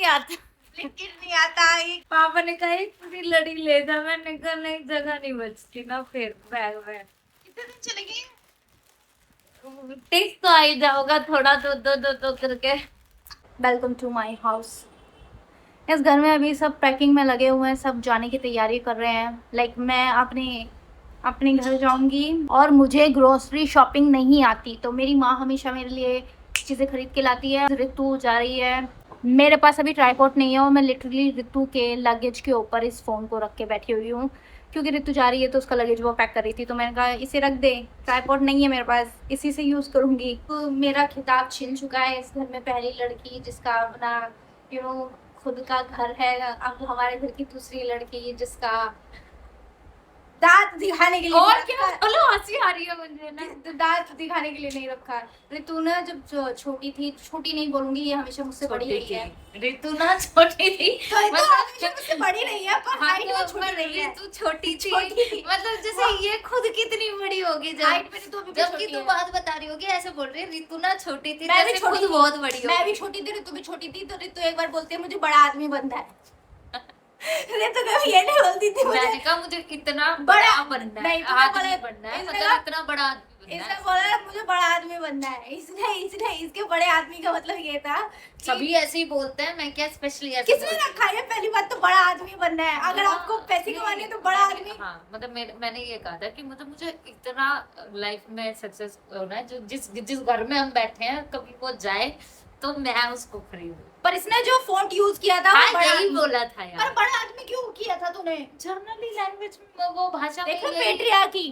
आता, ब्लिंकिट नहीं आता। पापा ने कहा एक पूरी लड़ी ले जा, मैंने कहा नहीं जगह नहीं बचती ना फिर बैग में। कितने दिन चलेगी? टेस्ट तो आ ही जाओगा थोड़ा, दो करके। Welcome to my house. इस घर में अभी सब पैकिंग में लगे हुए हैं, सब जाने की तैयारी कर रहे हैं। मैं अपने घर जाऊंगी और मुझे ग्रोसरी शॉपिंग नहीं आती, तो मेरी माँ हमेशा मेरे लिए चीज़ें खरीद के लाती है। ऋतु जा रही है, मेरे पास अभी ट्राइपॉड नहीं है और मैं लिटरली ऋतु के लगेज के ऊपर इस फ़ोन को रख के बैठी हुई हूँ, क्योंकि ऋतु जा रही है तो उसका लगेज वो पैक कर रही थी। तो मैंने कहा इसे रख दे, ट्राइपॉड नहीं है मेरे पास, इसी से यूज़ करूँगी। तो मेरा खिताब छिन चुका है इस घर में, पहली लड़की जिसका अपना खुद का घर है। अब हमारे घर की दूसरी लड़की जिसका दांत दिखाने के लिए और क्या बोलो, हंसी आ रही है मुझे ना। दांत दिखाने के लिए नहीं रखा। ऋतु ना जब छोटी थी, छोटी नहीं बोलूंगी, ये हमेशा मुझसे बड़ी रही है। ऋतु ना छोटी थी, तो हमेशा मुझसे बड़ी रही है, पर हाइट में छोटी रही है। ऋतु छोटी थी, मतलब जैसे ये खुद कितनी बड़ी होगी हाइट में तो जबकि तू बात बता रही होगी ऐसे बोल रही है। ऋतु ना छोटी थी, मैं भी खुद बहुत बड़ी, मैं भी छोटी थी, ऋतु भी छोटी थी। तो ऋतु एक बार बोलती है मुझे बड़ा आदमी बनना है। ऋतु कभी ये नहीं बोलती थी। मैंने कहा मुझे इतना बड़ा बनना है, आदमी बनना है, मतलब इतना बड़ा आदमी इसने बोला मुझे बड़ा आदमी बनना है। इसने इसके बड़े आदमी का मतलब ये था। सभी ऐसे ही बोलते हैं, मैं क्या स्पेशली ऐसे किसने रखा है? पहली बात तो बड़ा आदमी बनना है, अगर आपको पैसे कमाने हैं तो बड़ा आदमी। हाँ, मतलब मैंने ये कहा था कि मतलब मुझे इतना लाइफ में सक्सेस होना है, जो जिस घर में हम बैठे हैं कभी वो जाए तो मैं उसको खरीदूं। पर इसने जो फॉन्ट यूज किया था वो बड़ा ही बोला था यार। पर बड़ा आदमी क्यों किया था तूने? जर्नली लैंग्वेज में वो भाषा में देखो पेट्रियार्की।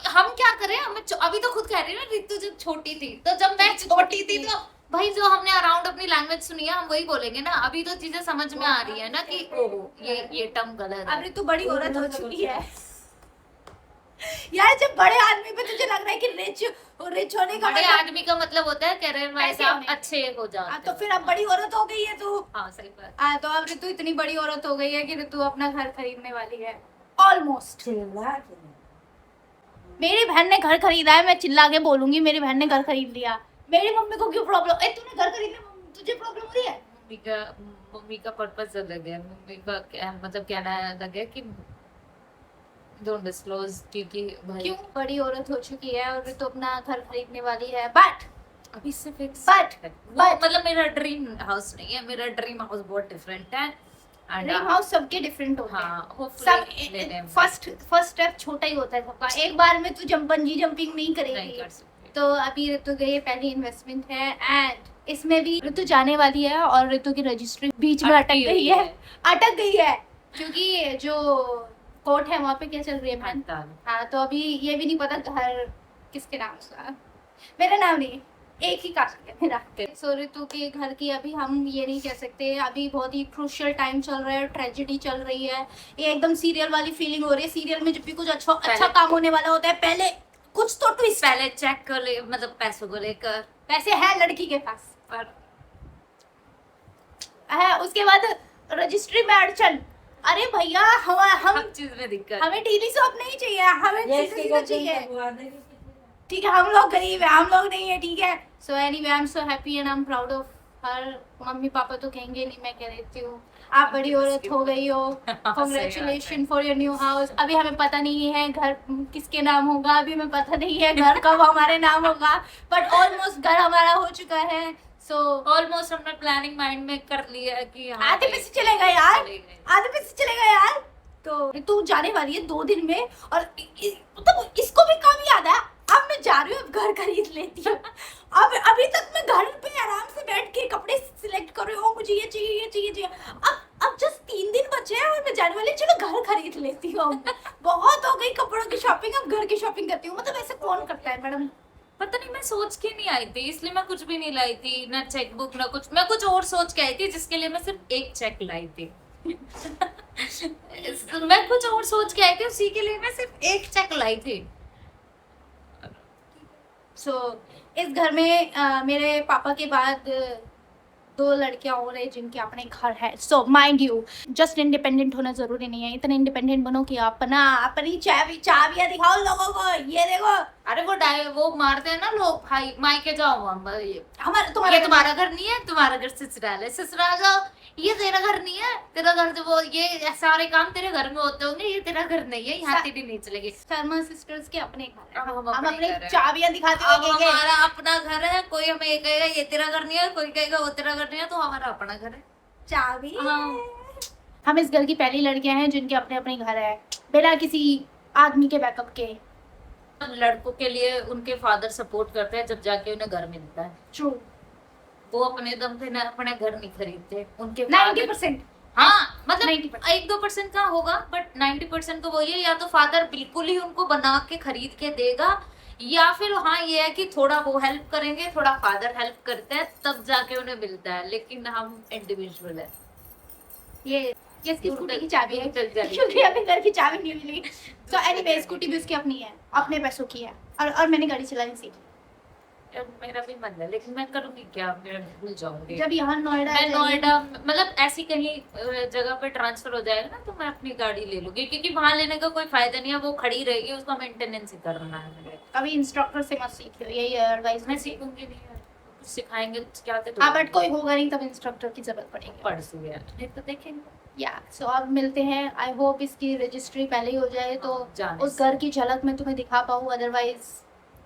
हम क्या करें, हमें अभी तो खुद कह रही है ना ऋतु जब छोटी थी, तो जब मैं छोटी थी तो भाई जो हमने अराउंड अपनी लैंग्वेज सुनी है हम वही बोलेंगे ना। अभी तो चीजें समझ में आ रही है ना कि ओहो ये टर्म गलत है। अब ऋतु बड़ी औरत हो चुकी है यार। जब बड़े आदमी पे तुझे लग रहा है कि रिच होने का बड़े आदमी का मतलब होता है करियर वाइज आप अच्छे हो जाओ, तो फिर अब बड़ी औरत हो गई है तू। हाँ सही बात। तो अब ऋतु इतनी बड़ी औरत हो गई है कि ऋतु अपना घर खरीदने वाली है ऑलमोस्ट। मेरी बहन ने घर खरीदा है, मैं चिल्ला के बोलूंगी मेरी बहन ने घर खरीद लिया। मेरी मम्मी को क्यों प्रॉब्लम? तूने घर खरीदने तुझे प्रॉब्लम हो रही है? मम्मी का पर्पस अलग है, मम्मी का मतलब कहना अलग है कि डोंट डिस्क्लोज, क्योंकि क्यों बड़ी औरत हो चुकी है और तो अपना घर खरीदने वाली है। बट अभी से फिक्स बट मतलब मेरा ड्रीम हाउस नहीं है, मेरा ड्रीम हाउस बहुत डिफरेंट है। ड्रीम हाउस सबके डिफरेंट होते हैं। हाँ, सब फर्स्ट स्टेप छोटा ही होता है सबका। एक बार में तू बंजी जंपिंग नहीं करेगी। तो अभी ऋतु गई पहली इन्वेस्टमेंट है एंड इसमें भी ऋतु जाने वाली है और ऋतु की रजिस्ट्री बीच में अटक गई है क्योंकि जो कोर्ट है वहाँ पे क्या चल रही है हड़ताल। हाँ, तो अभी ये भी नहीं पता घर किसके नाम से। मेरा नाम नहीं, एक ही कास्ट है मेरा। सो ऋतु के घर की अभी हम ये नहीं कह सकते, अभी बहुत ही क्रूशियल टाइम चल रहा है, ट्रेजेडी चल रही है। ये एकदम सीरियल वाली फीलिंग हो रही है। सीरियल में जब भी कुछ अच्छा काम होने वाला होता है पहले कुछ तो ट्विस्ट, पहले चेक कर ले, मतलब पैसों को लेकर। पैसे है लड़की के पास पर है, उसके बाद रजिस्ट्री में अड़चन। अरे भैया हम चीज में दिक्कत, हमें टीवी शॉप नहीं चाहिए, हमें सीधा चाहिए। ठीक है, हम लोग गरीब है, हम लोग नहीं है, ठीक है। So anyway I am so happy and I am proud of her. Mummy papa तो कहेंगे नहीं, मैं कह देती हूँ आप बड़ी औरत हो गई हो। Congratulation for your new house. अभी हमें पता नहीं है घर किसके नाम होगा, अभी हमें पता नहीं है घर कब हमारे नाम होगा, बट ऑलमोस्ट घर हमारा हो चुका है। सो ऑलमोस्ट हमने प्लानिंग माइंड में कर लिया है कि आधे पैसे चलेगा यार, आधे पैसे चलेगा यार। तो तू जाने वाली है 2 दिन में और मतलब इसको भी कम याद है। अब मैं जा रही हूँ, अब घर खरीद लेती हूँ। अब अभी तक मैं घर पे आराम से बैठ के कपड़े सिलेक्ट कर रही हूँ, मुझे ये चाहिए ये चाहिए चाहिए। अब जस्ट 3 दिन बचे हैं और मैं जाने वाली, चलो घर खरीद लेती हूँ। बहुत हो गई कपड़ों की शॉपिंग, अब घर की शॉपिंग करती हूँ। मतलब ऐसे कौन करता है मैडम? पता नहीं, मैं सोच के नहीं आई थी, इसलिए मैं कुछ भी नहीं लाई थी, ना चेक बुक ना कुछ। मैं कुछ और सोच के आई थी जिसके लिए मैं सिर्फ एक चेक लाई थी। मैं कुछ और सोच के आई थी, उसी के लिए मैं सिर्फ एक चेक लाई थी। सो इस घर में मेरे पापा के बाद 2 लड़कियां और हैं जिनके अपने घर है। So mind you, just independent होना जरूरी नहीं है। इतने इंडिपेंडेंट बनो कि अपनी चाबियां दिखाओ लोगों को, ये देखो अरे वो मारते हैं ना लोग, भाई मायके जाओ, ये तुम्हारा तुम्हारा घर नहीं है, तुम्हारा घर ससुराल है, ससुराल जाओ, ये तेरा घर नहीं है, तेरा घर जो वो ये सारे काम तेरे घर में होते होंगे, ये तेरा घर नहीं है, यहाँ तेरी नहीं चलेगी। शर्मा सिस्टर्स के अपने घर है, हम हम अपने अपनी घर हैं। चाबियां दिखाते अब हुए कहेंगे हमारा अपना घर है, कोई हमें ये कहेगा ये तेरा घर नहीं है, कोई कहेगा वो तेरा घर नहीं है, तो हमारा अपना घर है। चाबी। हाँ। हम इस घर की पहली लड़कियां हैं जिनके अपने अपने घर है, बिना किसी आदमी के बैकअप के। लड़कों के लिए उनके फादर सपोर्ट करते हैं जब जाके उन्हें घर मिलता है। ट्रू। वो अपने दम पे ना अपने घर नहीं खरीदते, उनके 90%। हाँ मतलब 90%। 1-2% का होगा, बट 90% तो वही है, या तो फादर बिल्कुल ही उनको बना के खरीद के देगा, या फिर हाँ ये है कि थोड़ा वो हेल्प करेंगे, थोड़ा फादर हेल्प करते हैं, तब जाके उन्हें मिलता है। लेकिन हम इंडिविजुअल है। ये स्कूटी की चाबी है, चल जाएगी। क्योंकि अभी घर की चाबी नहीं मिली। तो एनीवे स्कूटी भी उसकी अपनी है, अपने पैसों की है, और मैंने गाड़ी चलानी सीखी। मेरा भी मन है, लेकिन मैं करूंगी क्या, मैं भूल जाऊंगी। जब यहाँ नोएडा मैं नोएडा मतलब ऐसी कहीं जगह पे ट्रांसफर हो जाएगा ना, तो मैं अपनी गाड़ी ले लूंगी, क्योंकि वहां लेने का कोई फायदा नहीं है, वो खड़ी रहेगी, उसका मेंटेनेंस ही करना है मुझे। कभी इंस्ट्रक्टर से मत सीखियो, यही एडवाइस मैं सीखूंगी नहीं यार, कुछ सिखाएंगे तो क्या हाँ, बट कोई होगा नहीं तब इंस्ट्रक्टर की जरूरत पड़ेगी। पढ़ सी यार, नहीं तो देखेंगे। या सो अब मिलते हैं। आई होप इसकी रजिस्ट्री पहले ही हो जाए तो जाने उस घर की झलक मैं तुम्हें दिखा पाऊँ, अदरवाइज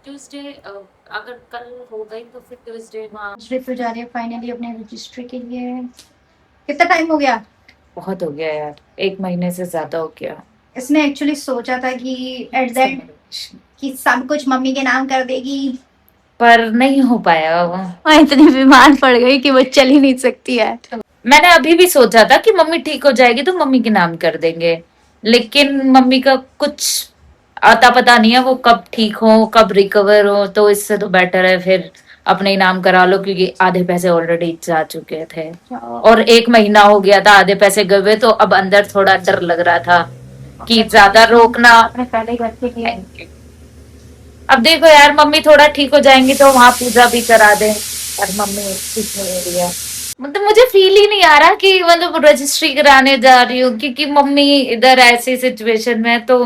ट्यूसडे अगर कल हो गई तो फिर ट्यूसडे वहाँ ट्रिप पे जा रही है फाइनली अपने रजिस्ट्री के लिए। कितना टाइम हो गया? बहुत हो गया यार, 1 महीने से ज्यादा हो गया। इसने एक्चुअली सोचा था कि एट द एंड कि सब कुछ मम्मी के नाम कर देगी, पर नहीं हो पाया वो। इतनी बीमार पड़ गई कि वो चल ही नहीं सकती है। मैंने अभी भी सोचा था कि मम्मी ठीक हो जाएगी तो मम्मी के नाम कर देंगे, लेकिन मम्मी का कुछ आता पता नहीं है, वो कब ठीक हो कब रिकवर हो, तो इससे तो बेटर है फिर अपने ही नाम करा लो, क्योंकि आधे पैसे ऑलरेडी जा चुके थे और 1 महीना हो गया था आधे पैसे गए हुए, तो अब अंदर थोड़ा डर लग रहा था कि ज्यादा रोकना। अपने पहले घर के लिए अब देखो यार, मम्मी थोड़ा ठीक हो जाएंगी तो वहां पूजा भी करा दे, और मम्मी ठीक नहीं हो रही है। मतलब मुझे फील ही नहीं आ रहा कि मतलब रजिस्ट्री कराने जा रही हूँ, क्योंकि मम्मी इधर ऐसी सिचुएशन में, तो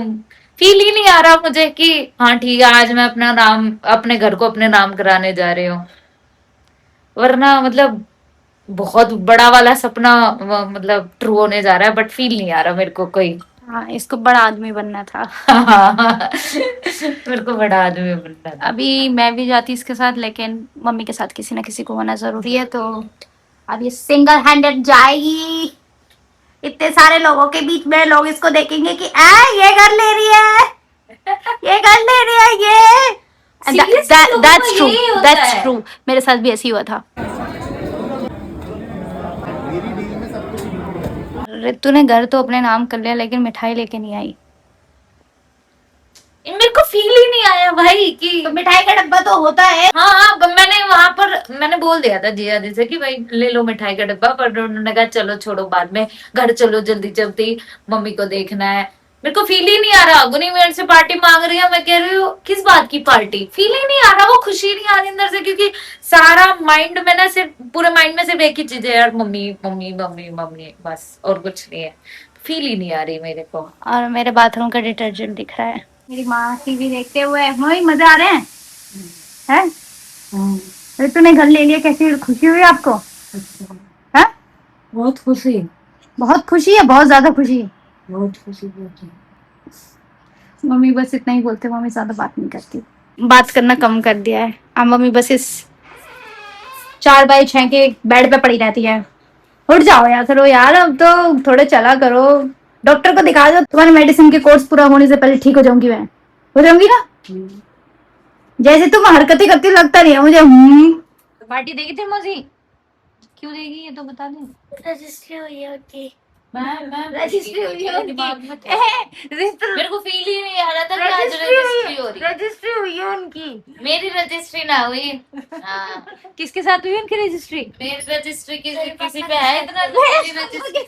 फील ही नहीं आ रहा मुझे कि हाँ ठीक है आज मैं अपना नाम अपने घर को अपने नाम कराने जा रही हूँ। वरना मतलब बहुत बड़ा वाला सपना मतलब ट्रू होने जा रहा है, बट फील नहीं आ रहा मेरे को कोई। हाँ, इसको बड़ा आदमी बनना था। मेरे को बड़ा आदमी बनना था। अभी मैं भी जाती इसके साथ, लेकिन मम्मी के साथ किसी ना किसी को होना जरूरी है, तो अब ये सिंगल हैंडेड जाएगी। इतने सारे लोगों के बीच में लोग इसको देखेंगे कि ये घर ले रही है, ये घर ले रही है, ये दैट्स ट्रू, दैट्स ट्रू। मेरे साथ भी ऐसे ही हुआ था। रितु ने घर तो अपने नाम कर लिया, लेकिन मिठाई लेके नहीं आई। मेरे को फील ही नहीं आया भाई कि तो मिठाई का डब्बा तो होता है। हाँ, मैंने वहां पर मैंने बोल दिया था जिया जी से कि भाई ले लो मिठाई का डब्बा, पर उन्होंने कहा चलो छोड़ो बाद में, घर चलो जल्दी जल्दी, मम्मी को देखना है। मेरे को फील ही नहीं आ रहा, गुनी मेरे से पार्टी मांग रही है, मैं कह रही हूँ किस बात की पार्टी, फील ही नहीं आ रहा, वो खुशी नहीं आ रही अंदर से, क्योंकि सारा माइंड में ना सिर्फ पूरे माइंड में सिर्फ एक ही चीज है यार, मम्मी मम्मी मम्मी मम्मी, बस और कुछ नहीं है, फील ही नहीं आ रही मेरे को। और मेरे बाथरूम का डिटर्जेंट दिख रहा है। मेरी माँ टीवी देखते हुए, मम्मी मजे आ रहे हैं हैं? रितु ने घर ले लिया, कैसी खुशी हुई आपको? हैं? बहुत खुशी, बहुत खुशी है, बहुत ज्यादा खुशी। बहुत खुशी, बहुत। मम्मी बस इतना ही बोलते, मम्मी ज्यादा बात नहीं करती, बात करना कम कर दिया है। अब मम्मी बस इस 4x6 के बेड पे पड़ी रहती है। उठ जाओ यार, करो यार, अब तो थोड़े चला करो, डॉक्टर को दिखा दो। तुम्हारे मेडिसिन के कोर्स पूरा होने से पहले ठीक हो जाऊंगी मैं, हो जाऊंगी ना? जैसे तुम हरकतें करती लगता नहीं है मुझे। पार्टी देगी थी मौसी, क्यों देगी ये तो बता दे। रजिस्ट्री हुई है उनकी, मैं रजिस्ट्री हुई है दिमाग में उनकी। था। मेरे को फील ही नहीं आ रहा था कि आज रजिस्ट्री हो रही है। रजिस्ट्री हुई है उनकी, मेरी रजिस्ट्री ना हुई। हाँ, किसके साथ हुई उनकी रजिस्ट्री? मेरी रजिस्ट्री किसी पे है इतना, तो मेरी रजिस्ट्री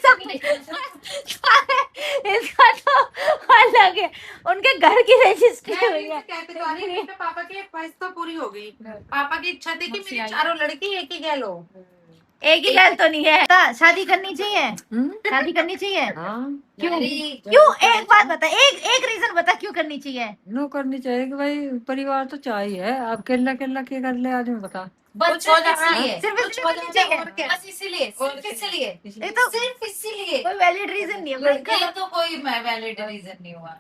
इसका तो अलग है, उनके घर की रजिस्ट्री हुई है। पापा की ख्वाहिश तो पूरी हो गई। पापा की इच्छा थी कि मेरी चारों लड़की एक ही गैल हो। एक ही गल तो नहीं है। शादी करनी चाहिए, शादी करनी चाहिए। हाँ, क्यों क्यों एक बात बता, एक रीजन बता क्यों करनी चाहिए। नो करनी चाहिए कि भाई परिवार तो चाहिए। अब केला केला के कर ले आदमी बता। बच्चों इसलिए सिर्फ कुछ इसलिए हो करनी जाए चाहिए। और क्या? बस इसीलिए, सिर्फ इसीलिए, ये तो सिर्फ इसीलिए। कोई वैलिड रीजन नहीं है। ये तो कोई वैलिड रीजन नहीं हुआ।